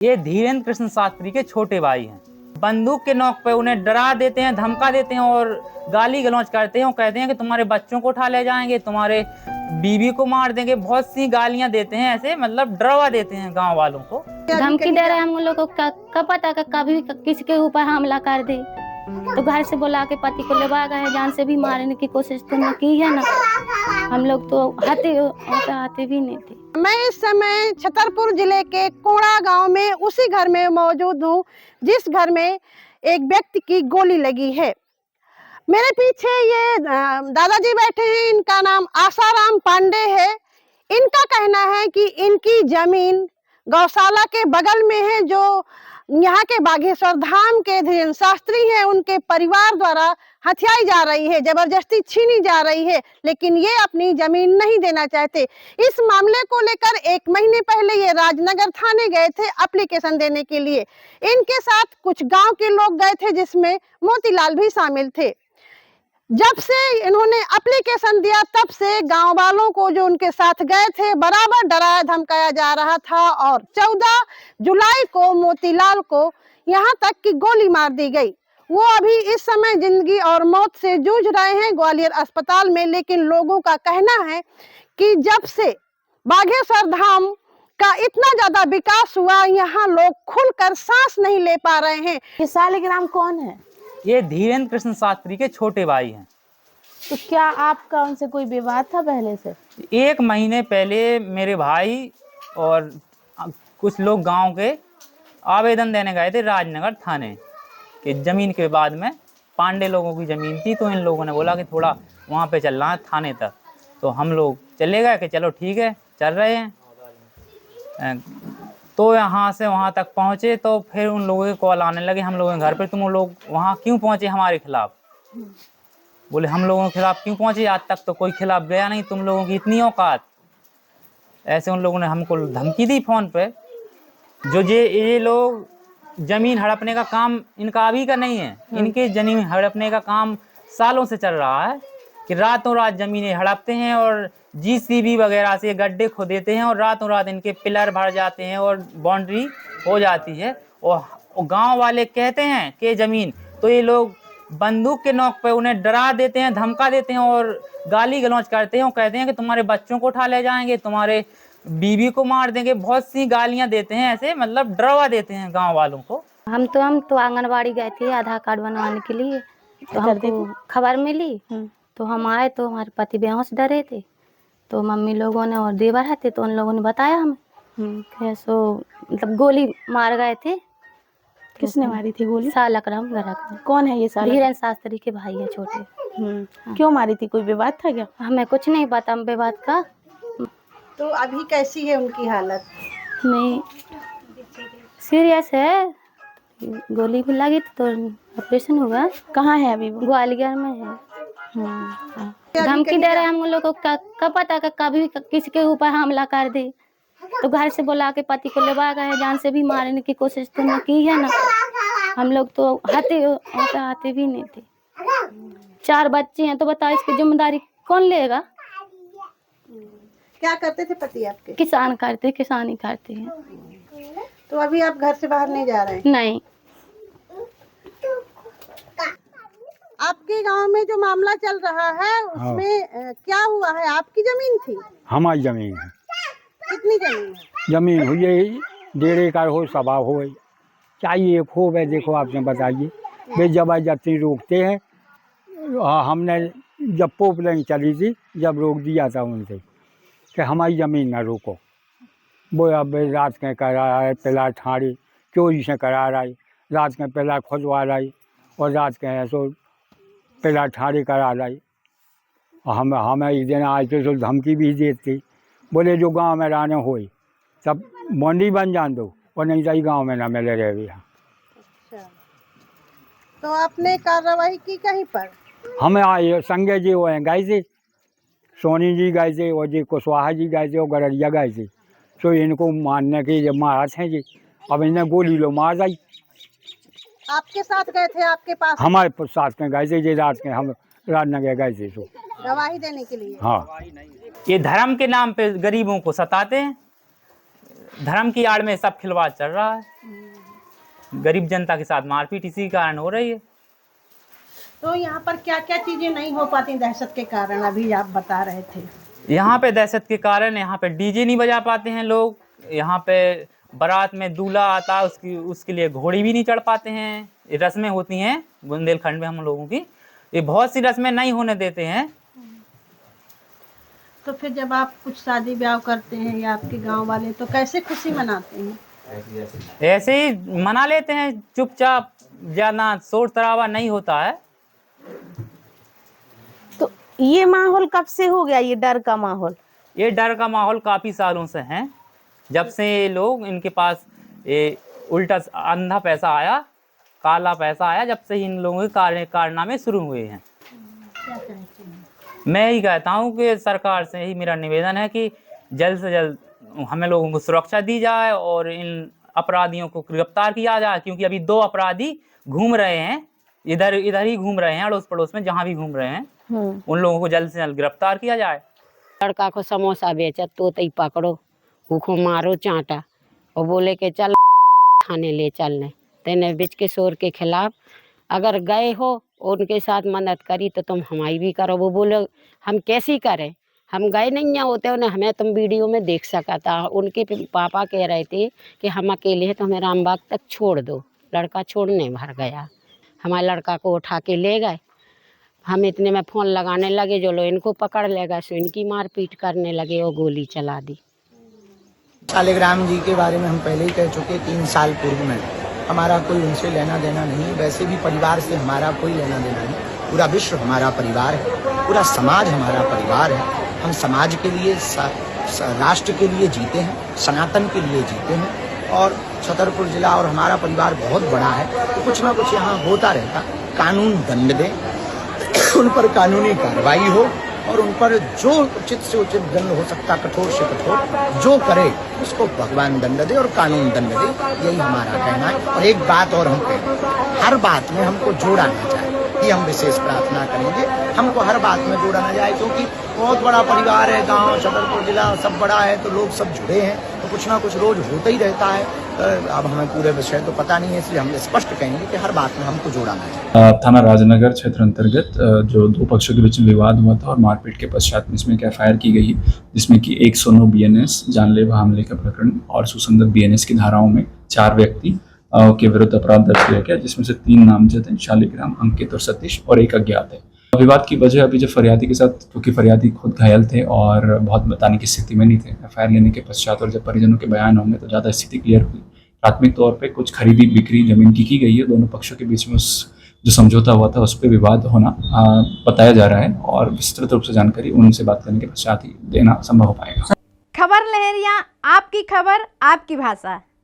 ये धीरेन्द्र कृष्ण शास्त्री के छोटे भाई हैं। बंदूक के नोक पे उन्हें डरा देते हैं, धमका देते हैं और गाली गलौज करते हैं और कहते हैं कि तुम्हारे बच्चों को उठा ले जाएंगे, तुम्हारे बीवी को मार देंगे। बहुत सी गालियां देते हैं, ऐसे मतलब डरवा देते हैं गांव वालों को। धमकी दे रहे हैं हम लोग को, क्या पता कभी किसी के ऊपर हमला कर दे। तो घर से बुला के पति को लेवा गए, जान से भी मारने की कोशिश तुमने की है ना। हम लोग तो आते भी नहीं थे। मैं इस समय छतरपुर जिले के कोड़ा गांव में उसी घर में मौजूद हूं जिस घर में एक व्यक्ति की गोली लगी है। मेरे पीछे ये दादाजी बैठे हैं, इनका नाम आसाराम पांडे है। इनका कहना है कि इनकी जमीन गौशाला के बगल में है, जो यहाँ के बागेश्वर धाम के धीरेन्द्र शास्त्री हैं, उनके परिवार द्वारा हथियाई जा रही है, जबरदस्ती छीनी जा रही है, लेकिन ये अपनी जमीन नहीं देना चाहते। इस मामले को लेकर 1 महीने पहले ये राजनगर थाने गए थे एप्लीकेशन देने के लिए। इनके साथ कुछ गांव के लोग गए थे, जिसमें मोतीलाल भी शामिल थे। जब से इन्होंने एप्लीकेशन दिया तब से गांव वालों को जो उनके साथ गए थे बराबर डराया धमकाया जा रहा था और 14 जुलाई को मोतीलाल को यहां तक कि गोली मार दी गई। वो अभी इस समय जिंदगी और मौत से जूझ रहे हैं ग्वालियर अस्पताल में। लेकिन लोगों का कहना है कि जब से बागेश्वर धाम का इतना ज्यादा विकास हुआ, यहाँ लोग खुलकर सांस नहीं ले पा रहे हैं। ये सालिग्राम कौन है? ये धीरेन्द्र कृष्ण शास्त्री के छोटे भाई हैं। तो क्या आपका उनसे कोई विवाद था पहले से? 1 महीने पहले मेरे भाई और कुछ लोग गांव के आवेदन देने गए थे राजनगर थाने कि जमीन के बाद में पांडे लोगों की जमीन थी, तो इन लोगों ने बोला कि थोड़ा वहां पे चलना है थाने तक। तो हम लोग चले गए कि चलो ठीक है, चल रहे हैं। तो यहाँ से वहाँ तक पहुँचे तो फिर उन लोगों के कॉल आने लगे हम लोगों के घर पे, तुम लोग वहाँ क्यों पहुँचे हमारे खिलाफ? बोले हम लोगों के खिलाफ क्यों पहुँचे, आज तक तो कोई खिलाफ गया नहीं, तुम लोगों की इतनी औकात। ऐसे उन लोगों ने हमको धमकी दी फ़ोन पे। जो ये लोग ज़मीन हड़पने का काम इनका अभी का नहीं है, इनके ज़मीन हड़पने का काम सालों से चल रहा है कि रातों रात ज़मीनें हड़पते हैं और जीसीबी वगैरह से गड्ढे खोदेते हैं और रातों रात इनके पिलर भर जाते हैं और बाउंड्री हो जाती है। और गांव वाले कहते हैं कि ज़मीन, तो ये लोग बंदूक के नोक पे उन्हें डरा देते हैं, धमका देते हैं और गाली गलौज करते हैं और कहते हैं कि तुम्हारे बच्चों को उठा ले जाएंगे, तुम्हारे बीवी को मार देंगे। बहुत सी गालियां देते हैं, ऐसे मतलब डरवा देते हैं गाँव वालों को। हम तो आंगनबाड़ी गए थे आधार कार्ड बनवाने के लिए, तो हमको खबर मिली तो हम आए तो हमारे पति बेहोश डरे थे। तो मम्मी लोगों ने और देवर रहते तो उन लोगों ने बताया हमें कैसो मतलब गोली मार गए थे। किसने मारी थी गोली? सालिग्राम गरक। कौन है ये सालिग्राम? धीरेन्द्र शास्त्री के भाई है छोटे। क्यों मारी थी? कोई विवाद था क्या? हमें कुछ नहीं पता विवाद का। तो अभी कैसी है उनकी हालत? नहीं सीरियस है, गोली भी लगी तो ऑपरेशन हुआ। कहाँ है अभी वो? ग्वालियर में है। धमकी दे रहे हैं हम लोग को, क्या पता कभी किसी के ऊपर हमला कर दे। तो घर से बुला के पति को लेवा गए, जान से भी मारने की कोशिश तुमने की है ना। हम लोग तो आते भी नहीं थे। 4 बच्चे हैं, तो बताओ इसकी जिम्मेदारी कौन लेगा? क्या करते थे पति आपके? किसानी करते हैं। तो अभी आप घर से बाहर नहीं जा रहे हैं? नहीं। आपके गांव में जो मामला चल रहा है उसमें क्या हुआ है? आपकी जमीन थी? हमारी जमीन है। कितनी जमीन है? जमीन हुई है 1.5 एकड़ हो, सवा हो गई, चाहिए खूब है। देखो आपने बताइए, वे जबरदस्ती रोकते हैं। हमने जब पोपलिंग चली थी, जब रोक दिया था उनसे कि हमारी ज़मीन ना रोको। वो अब रात के करा रहा है, पिलर ठाड़ी चोरी से करा रहा है, रात के पिलर खुदवा रहा है और रात के ऐसो पिलर ठाड़ी करा रहा है। और हमें एक दिन आज तो धमकी भी देती, बोले जो गांव में रहने होए तब मंडी बन जान दो और नहीं सही गांव में ना मिले रहे भैया। अच्छा, तो आपने कार्रवाई की कहीं पर? हमें आए संजय जी वो हैं गए थे, सोनी जी गए थे और जी कुशवाहा जी गए थे और गररिया गए थे। तो इनको मारने के जब मारा थे जी, अब इन्हें गोली लो मार जाई। आपके साथ गए थे? आपके पास? हमारे साथ में गए थे जी, रात के हम राजनगर गए थे तो गवाही देने के लिए। हाँ, ये धर्म के नाम पे गरीबों को सताते हैं। धर्म की आड़ में सब खिलवाड़ चल रहा है। गरीब जनता के साथ मारपीट इसी कारण हो रही है। तो यहाँ पर क्या क्या चीजें नहीं हो पाती दहशत के कारण, अभी आप बता रहे थे? यहाँ पे दहशत के कारण यहाँ पे डीजे नहीं बजा पाते हैं लोग। यहाँ पे बारात में दूल्हा आता है, उसके लिए घोड़ी भी नहीं चढ़ पाते हैं। ये रस्में होती हैं बुंदेलखंड में हम लोगों की, ये बहुत सी रस्में नहीं होने देते हैं। तो फिर जब आप कुछ शादी ब्याह करते हैं या आपके गांव वाले, तो कैसे खुशी मनाते हैं? ऐसे ही मना लेते हैं चुपचाप, ज्यादा शोर शराबा नहीं होता है। तो ये माहौल कब से हो गया, ये डर का माहौल? ये डर का माहौल काफी सालों से है, जब से ये लोग इनके पास ये उल्टा अंधा पैसा आया, काला पैसा आया, जब से इन लोगों के कारनामे शुरू हुए हैं। मैं ही कहता हूँ कि सरकार से ही मेरा निवेदन है कि जल्द से जल्द हमें लोगों को सुरक्षा दी जाए और इन अपराधियों को गिरफ्तार किया जाए, क्योंकि अभी 2 अपराधी घूम रहे हैं, इधर ही घूम रहे हैं, अड़ोस पड़ोस में जहाँ भी घूम रहे हैं, उन लोगों को जल्द से जल्द गिरफ्तार किया जाए। लड़का को समोसा बेचा तो तई पकड़ो, उसको मारो चांटा और बोले कि चल थाने ले चलने। तेने बिच के शोर के खिलाफ अगर गए हो, उनके साथ मदद करी तो तुम हमारी भी करो। वो बोले हम कैसी करें, हम गए नहीं यहाँ होते, उन्हें हमें तुम वीडियो में देख सका था। उनके पापा कह रहे थे कि हम अकेले हैं तो हमें रामबाग तक छोड़ दो। लड़का छोड़ने भर गया, हमारे लड़का को उठा के ले गए। हम इतने में फ़ोन लगाने लगे, जो लोग इनको पकड़ लेगा सो इनकी मारपीट करने लगे और गोली चला दी। शालिग्राम जी के बारे में हम पहले ही कह चुके, 3 साल पूर्व में। हमारा कोई उनसे लेना देना नहीं, वैसे भी परिवार से हमारा कोई लेना देना नहीं। पूरा विश्व हमारा परिवार है, पूरा समाज हमारा परिवार है। हम समाज के लिए, राष्ट्र के लिए जीते हैं, सनातन के लिए जीते हैं। और छतरपुर जिला और हमारा परिवार बहुत बड़ा है, तो कुछ ना कुछ यहाँ होता रहता। कानून दंड दे, उन पर कानूनी कार्रवाई हो और उन पर जो उचित से उचित दंड हो सकता, कठोर से कठोर जो करे उसको भगवान दंड दे और कानून दंड दे, यही हमारा कहना है। और एक बात और हम कहते, हर बात में हमको जोड़ा ना जाए, ये हम विशेष प्रार्थना करेंगे। हमको हर बात में जोड़ा ना जाए, क्योंकि बहुत बड़ा परिवार है, गांव छतरपुर जिला सब बड़ा है, तो लोग सब जुड़े हैं, तो कुछ ना कुछ रोज होता ही रहता है। अब हमें पूरे विषय तो पता नहीं है, इसलिए हम स्पष्ट कहेंगे कि हर बात में हमको जोड़ा ना जाए। थाना राजनगर क्षेत्र अंतर्गत जो 2 पक्षों के बीच में विवाद हुआ था और मारपीट के पश्चात में इसमें FIR की गई, जिसमें कि 109 BNS जानलेवा हमले का प्रकरण और सुसंगत BNS की धाराओं में 4 व्यक्ति के विरुद्ध अपराध दर्ज किया गया, जिसमें से 3 नामजद हैं, शालिग्राम, अंकित और सतीश, और 1 अज्ञात है। विवाद की वजह अभी जब फरियादी के साथ, क्योंकि फरियादी खुद घायल थे और बहुत बताने की स्थिति में नहीं थे, FIR लेने के पश्चात और जब परिजनों के बयान होंगे तो ज़्यादा स्थिति क्लियर हुई। प्राथमिक तौर पे कुछ खरीदी बिक्री जमीन की गई है। दोनों पक्षों के बीच में उस जो समझौता हुआ था उस पर विवाद होना बताया जा रहा है और विस्तृत रूप से जानकारी उनसे बात करने के पश्चात ही देना संभव हो पाएगा। खबर लहरिया, आपकी खबर आपकी भाषा।